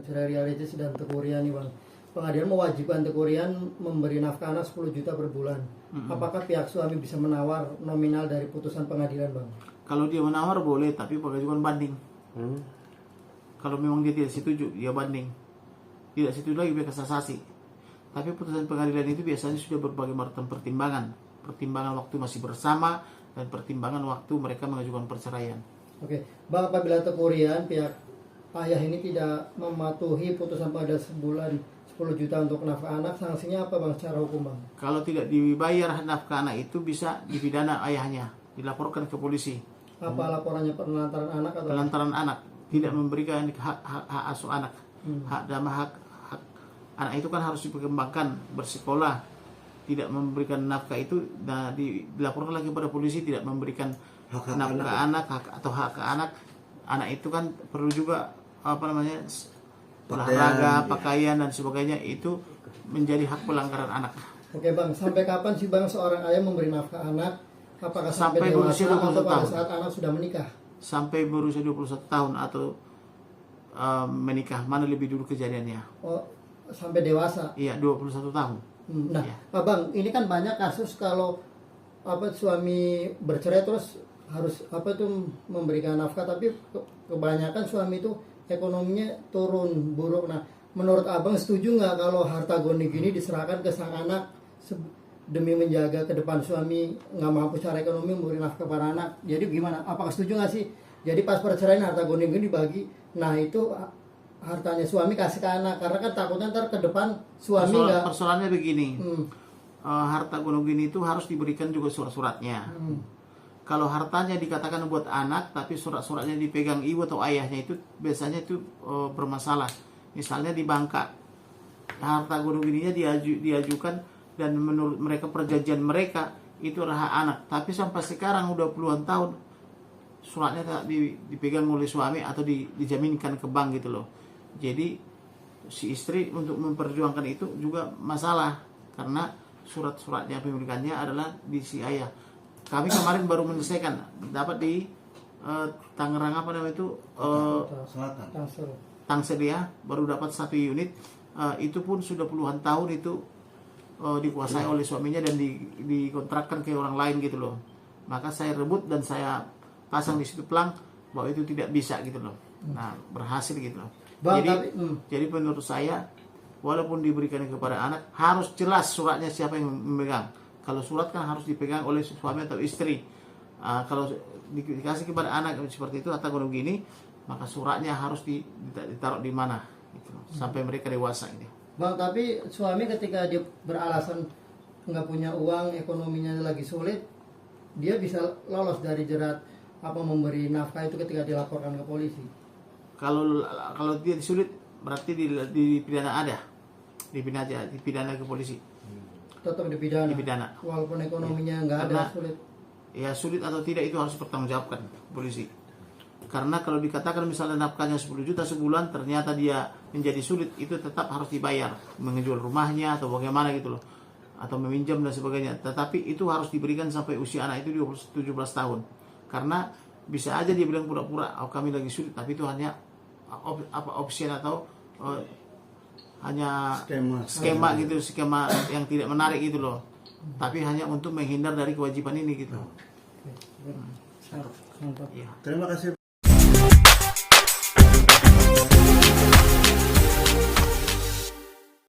cerai realistis dan Teguh Riyani, Bang. Pengadilan mewajibkan Teguh Riyani memberi nafkah anak 10 juta per bulan. Apakah pihak suami bisa menawar nominal dari putusan pengadilan, Bang? Kalau dia menawar boleh, tapi mengajukan banding. Kalau memang dia tidak setuju, dia banding. Tidak setuju lagi dia kasasi. Tapi putusan pengadilan itu biasanya sudah berbagai macam pertimbangan. Pertimbangan waktu masih bersama dan pertimbangan waktu mereka mengajukan perceraian. Oke, Bang, apabila Teguh Riyani pihak ayah ini tidak mematuhi putusan pengadilan sebulan 10 juta untuk nafkah anak, sanksinya apa, Bang, secara hukum, Bang? Kalau tidak dibayar nafkah anak itu bisa dipidana ayahnya, dilaporkan ke polisi. Apa laporannya, penelantaran anak atau Penelantaran anak, tidak memberikan hak asuh anak. Hak anak itu kan harus diperkembangkan, bersekolah, tidak memberikan nafkah itu, nah, dilaporkan lagi pada polisi tidak memberikan nafkah anak atau hak ke anak. Anak itu kan perlu juga olahraga, pakaian dan sebagainya, itu menjadi hak pelanggaran anak. Oke, Bang, sampai kapan sih, Bang, seorang ayah memberi nafkah anak? Apakah sampai berusia dewasa 21 atau pada tahun. saat anak sudah menikah? Sampai berusia 21 tahun atau menikah, mana lebih dulu kejadiannya? Oh, sampai dewasa. Iya, 21 tahun. Nah, Bang, ini kan banyak kasus kalau suami bercerai terus harus memberikan nafkah, tapi kebanyakan suami itu ekonominya turun buruk. Nah, menurut Abang setuju nggak kalau harta gono gini diserahkan ke sang anak demi menjaga ke depan suami nggak mampu secara ekonomi memberi nafkah para anak? Jadi gimana? Apakah setuju nggak sih? Jadi pas perceraian harta gono gini dibagi, nah itu hartanya suami kasih ke anak, karena kan takutnya ntar ke depan suami nggak. Persoalannya begini, harta gono gini itu harus diberikan juga surat-suratnya. Kalau hartanya dikatakan buat anak, tapi surat-suratnya dipegang ibu atau ayahnya, itu biasanya itu bermasalah. Misalnya di Bangka, harta gono gininya diajukan dan menurut mereka perjanjian mereka itu adalah hak anak. Tapi sampai sekarang udah puluhan tahun suratnya tak dipegang oleh suami atau dijaminkan ke bank gitu loh. Jadi si istri untuk memperjuangkan itu juga masalah, karena surat-suratnya pemilikannya adalah di si ayah. Kami kemarin baru menyelesaikan, dapat di Tangerang Selatan. Tangsel ya, baru dapat 1 unit. Itu pun sudah puluhan tahun itu dikuasai oleh suaminya dan dikontrakkan ke orang lain gitu loh. Maka saya rebut dan saya pasang di situ pelang bahwa itu tidak bisa gitu loh. Nah, berhasil gitu loh. Bang, jadi menurut saya, walaupun diberikan kepada anak, harus jelas suratnya siapa yang memegang. Kalau surat kan harus dipegang oleh suami atau istri. Kalau dikasih kepada anak seperti itu atau gono gini, maka suratnya harus ditaruh di mana gitu, sampai mereka dewasa ini. Bang, tapi suami ketika dia beralasan nggak punya uang, ekonominya lagi sulit, dia bisa lolos dari jerat memberi nafkah itu ketika dilaporkan ke polisi. Kalau dia sulit, berarti dipidana ada, dipidana ke polisi. Tetap dipidana. Walaupun ekonominya nggak ada, sulit. Ya, sulit atau tidak itu harus bertanggungjawabkan polisi. Karena kalau dikatakan misalnya nafkahnya 10 juta sebulan, ternyata dia menjadi sulit, itu tetap harus dibayar, menjual rumahnya atau bagaimana gitu loh, atau meminjam dan sebagainya. Tetapi itu harus diberikan sampai usia anak itu 17 tahun. Karena bisa aja dia bilang pura-pura, kami lagi sulit, tapi itu hanya opsi atau hanya skema gitu, skema yang tidak menarik gitu loh. Tapi hanya untuk menghindar dari kewajiban ini gitu. Mantap. Terima kasih, Bang.